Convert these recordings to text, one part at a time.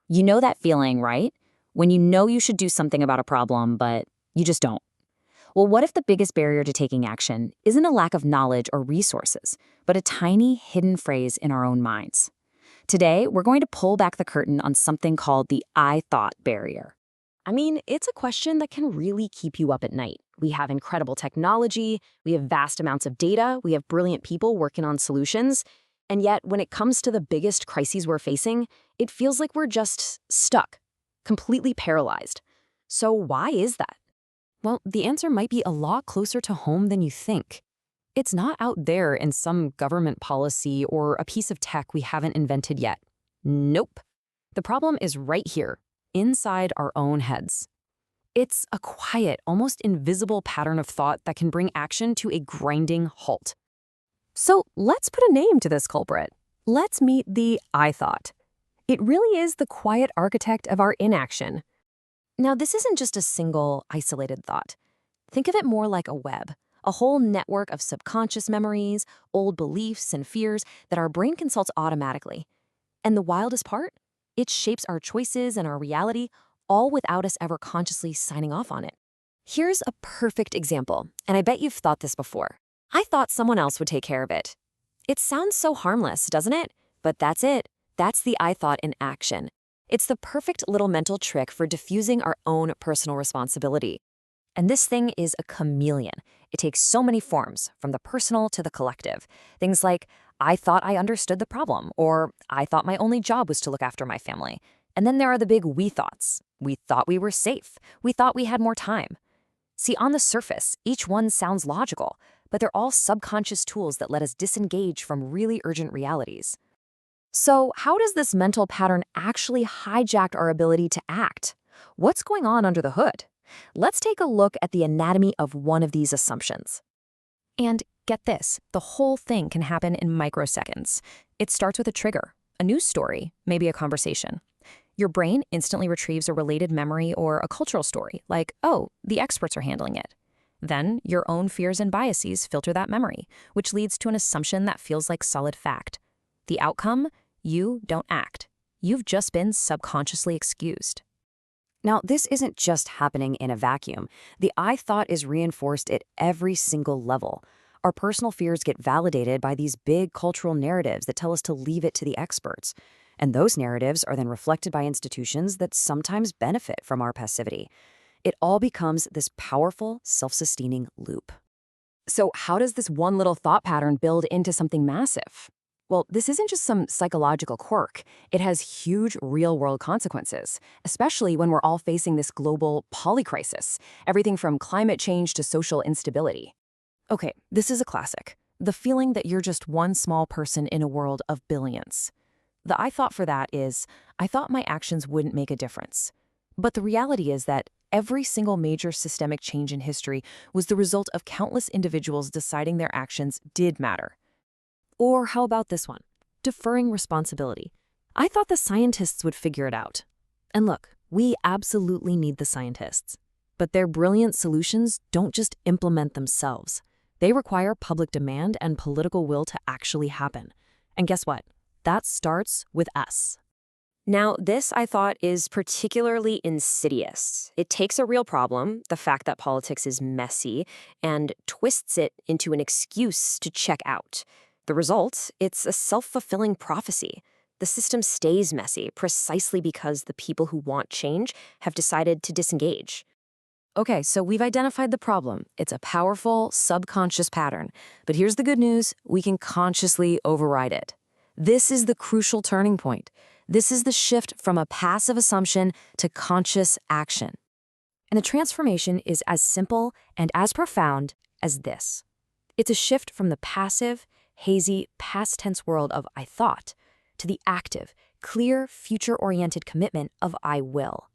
You know that feeling, right? When you know you should do something about a problem, but you just don't. Well, what if the biggest barrier to taking action isn't a lack of knowledge or resources, but a tiny hidden phrase in our own minds? Today, we're going to pull back the curtain on something called the I thought barrier. I mean, it's a question that can really keep you up at night. We have incredible technology, we have vast amounts of data, we have brilliant people working on solutions, and yet when it comes to the biggest crises we're facing, it feels like we're just stuck, completely paralyzed. So why is that? Well, the answer might be a lot closer to home than you think. It's not out there in some government policy or a piece of tech we haven't invented yet. Nope. The problem is right here, inside our own heads. It's a quiet, almost invisible pattern of thought that can bring action to a grinding halt. So let's put a name to this culprit. Let's meet the I thought. It really is the quiet architect of our inaction. Now, this isn't just a single, isolated thought. Think of it more like a web, a whole network of subconscious memories, old beliefs, and fears that our brain consults automatically. And the wildest part? It shapes our choices and our reality, all without us ever consciously signing off on it. Here's a perfect example, and I bet you've thought this before. I thought someone else would take care of it. It sounds so harmless, doesn't it? But that's it. That's the I thought in action. It's the perfect little mental trick for diffusing our own personal responsibility. And this thing is a chameleon. It takes so many forms, from the personal to the collective. Things like, I thought I understood the problem, or I thought my only job was to look after my family. And then there are the big we thoughts. We thought we were safe. We thought we had more time. See, on the surface, each one sounds logical, but they're all subconscious tools that let us disengage from really urgent realities. So how does this mental pattern actually hijack our ability to act? What's going on under the hood? Let's take a look at the anatomy of one of these assumptions. And get this, the whole thing can happen in microseconds. It starts with a trigger, a news story, maybe a conversation. Your brain instantly retrieves a related memory or a cultural story, like, oh, the experts are handling it. Then your own fears and biases filter that memory, which leads to an assumption that feels like solid fact. The outcome? You don't act. You've just been subconsciously excused. Now, this isn't just happening in a vacuum. The I thought is reinforced at every single level. Our personal fears get validated by these big cultural narratives that tell us to leave it to the experts. And those narratives are then reflected by institutions that sometimes benefit from our passivity. It all becomes this powerful, self-sustaining loop. So how does this one little thought pattern build into something massive? Well, this isn't just some psychological quirk. It has huge real-world consequences, especially when we're all facing this global polycrisis, everything from climate change to social instability. Okay, this is a classic. The feeling that you're just one small person in a world of billions. The I thought for that is, I thought my actions wouldn't make a difference. But the reality is that every single major systemic change in history was the result of countless individuals deciding their actions did matter. Or how about this one? Deferring responsibility. I thought the scientists would figure it out. And look, we absolutely need the scientists. But their brilliant solutions don't just implement themselves. They require public demand and political will to actually happen. And guess what? That starts with us. Now, this, I thought, is particularly insidious. It takes a real problem, the fact that politics is messy, and twists it into an excuse to check out. The result, it's a self-fulfilling prophecy. The system stays messy precisely because the people who want change have decided to disengage. Okay, so we've identified the problem. It's a powerful, subconscious pattern. But here's the good news, we can consciously override it. This is the crucial turning point. This is the shift from a passive assumption to conscious action. And the transformation is as simple and as profound as this. It's a shift from the passive, hazy, past tense world of I thought to the active, clear, future-oriented commitment of I will.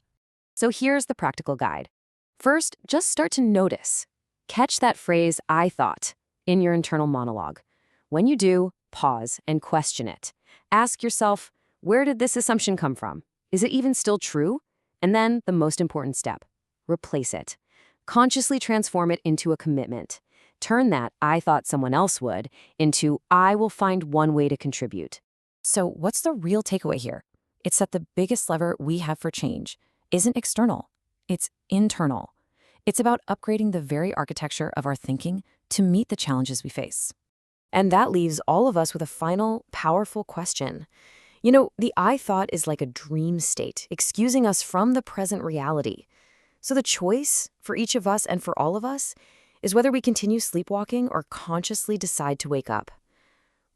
So here's the practical guide. First, just start to notice. Catch that phrase I thought in your internal monologue. When you do, pause and question it. Ask yourself, where did this assumption come from? Is it even still true? And then the most important step, replace it. Consciously transform it into a commitment. Turn that I thought someone else would into I will find one way to contribute. So what's the real takeaway here? It's that the biggest lever we have for change isn't external, it's internal. It's about upgrading the very architecture of our thinking to meet the challenges we face. And that leaves all of us with a final, powerful question. The I thought is like a dream state, excusing us from the present reality. So the choice for each of us and for all of us is whether we continue sleepwalking or consciously decide to wake up.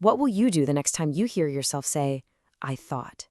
What will you do the next time you hear yourself say, I thought?